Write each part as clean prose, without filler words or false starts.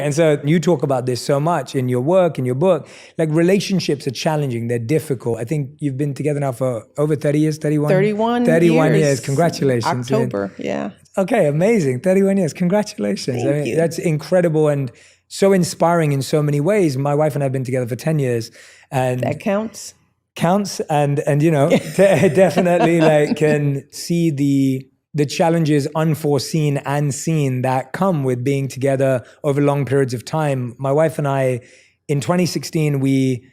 And so you talk about this so much in your work, in your book, like relationships are challenging, they're difficult. I think you've been together now for over 30 years, 31 years. Congratulations. October, yeah. Okay, amazing. 31 years. Congratulations. Thank you. That's incredible and so inspiring in so many ways. My wife and I have been together for 10 years. And that counts. And you know, definitely like can see the challenges unforeseen and seen that come with being together over long periods of time. My wife and I, in 2016, we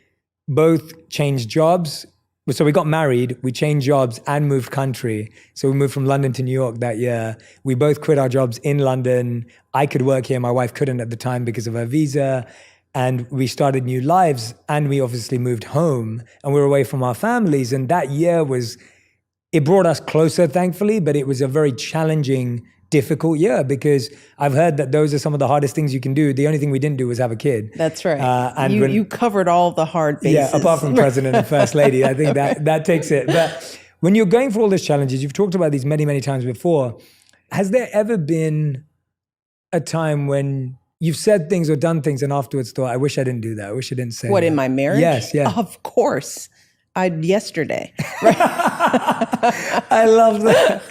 both changed jobs. So we got married, we changed jobs and moved country. So we moved from London to New York that year. We both quit our jobs in London. I could work here, my wife couldn't at the time because of her visa. And we started new lives, and we obviously moved home and we were away from our families. And that year it brought us closer, thankfully, but it was a very challenging, difficult year because I've heard that those are some of the hardest things you can do. The only thing we didn't do was have a kid. That's right. And you covered all the hard bases. Yeah, apart from President and First Lady. I think that takes it. But when you're going through all these challenges, you've talked about these many, many times before. Has there ever been a time when you've said things or done things and afterwards thought, I wish I didn't do that. I wish I didn't say What, that. in my marriage? Yes, yeah. Of course. Yesterday. I love that.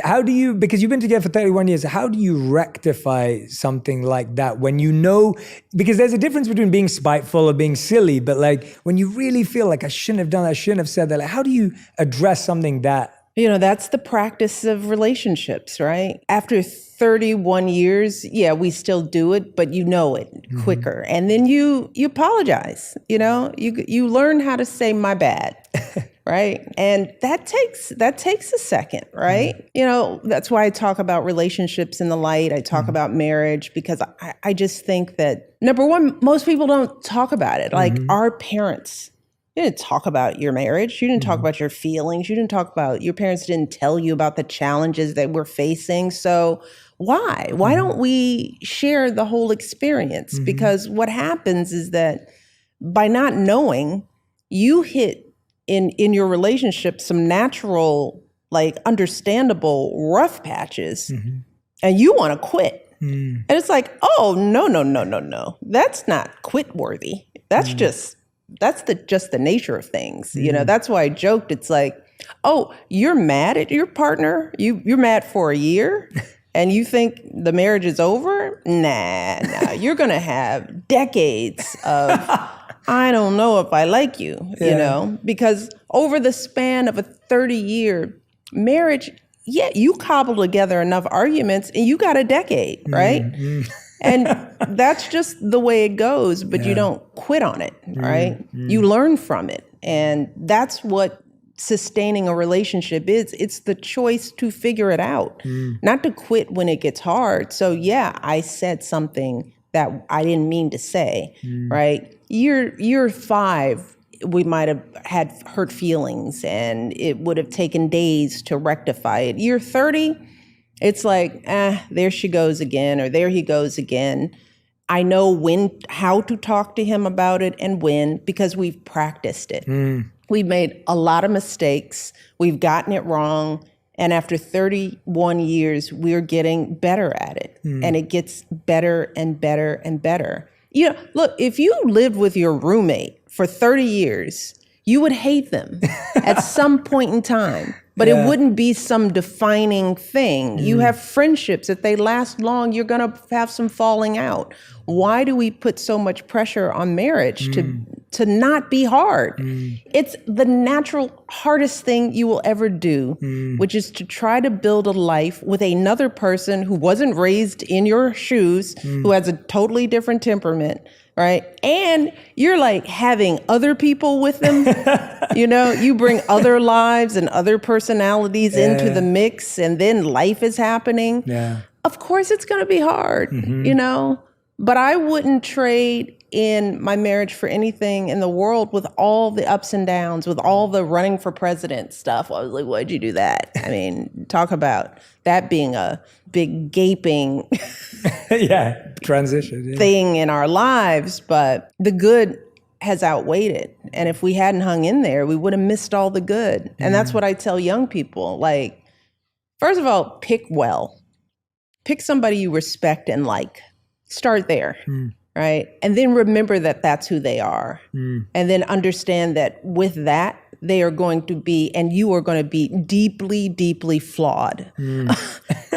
How do you, because you've been together for 31 years, how do you rectify something like that when you know, because there's a difference between being spiteful or being silly, but like when you really feel like I shouldn't have done that, I shouldn't have said that, like how do you address something that? You know, that's the practice of relationships, right? After 31 years, yeah, we still do it, but you know it quicker. And then you apologize, you know, you learn how to say my bad, right? And that takes a second, right? You know, that's why I talk about relationships in the light. I talk about marriage because I just think that, number one, most people don't talk about it. Like our parents, you didn't talk about your marriage. You didn't talk about your feelings. You didn't talk about, your parents didn't tell you about the challenges that we're facing. So why? Why don't we share the whole experience? Because what happens is that by not knowing, you hit in your relationship some natural, like understandable rough patches and you want to quit. And it's like, oh, no. That's not quit worthy. That's just the nature of things. You know, that's why I joked. It's like, oh, you're mad at your partner. You're mad for a year and you think the marriage is over? Nah. You're going to have decades of, I don't know if I like you, you know, because over the span of a 30-year marriage, yeah, you cobble together enough arguments and you got a decade, right? And that's just the way it goes, but you don't quit on it, right? You learn from it. And that's what sustaining a relationship is. It's the choice to figure it out, not to quit when it gets hard. So yeah, I said something that I didn't mean to say, right? Year 5, we might have had hurt feelings and it would have taken days to rectify it. Year 30, it's like, there she goes again, or there he goes again. I know how to talk to him about it and when, because we've practiced it. We've made a lot of mistakes. We've gotten it wrong. And after 31 years, we're getting better at it. And it gets better and better and better. You know, look, if you lived with your roommate for 30 years, you would hate them at some point in time. But it wouldn't be some defining thing. You have friendships. If they last long, you're going to have some falling out. Why do we put so much pressure on marriage to not be hard? It's the natural hardest thing you will ever do, which is to try to build a life with another person who wasn't raised in your shoes, who has a totally different temperament, right? And you're like having other people with them. You know, you bring other lives and other personalities into the mix, and then life is happening. Of course, it's going to be hard, you know, but I wouldn't trade in my marriage for anything in the world with all the ups and downs, with all the running for president stuff. I was like, why'd you do that? I mean, talk about that being a big gaping transition thing in our lives, but the good has outweighed it. And if we hadn't hung in there, we would have missed all the good. And that's what I tell young people. Like, first of all, pick well. Pick somebody you respect and like. Start there, right? And then remember that that's who they are. And then understand that with that, they are going to be, and you are going to be deeply, deeply flawed. And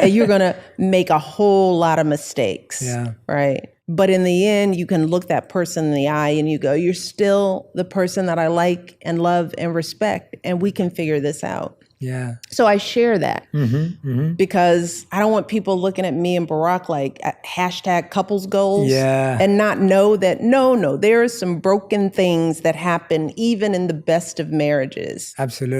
you're going to make a whole lot of mistakes, right? But in the end, you can look that person in the eye and you go, you're still the person that I like and love and respect, and we can figure this out. Yeah. So I share that because I don't want people looking at me and Barack like hashtag couples goals and not know that, no, there are some broken things that happen even in the best of marriages. Absolutely.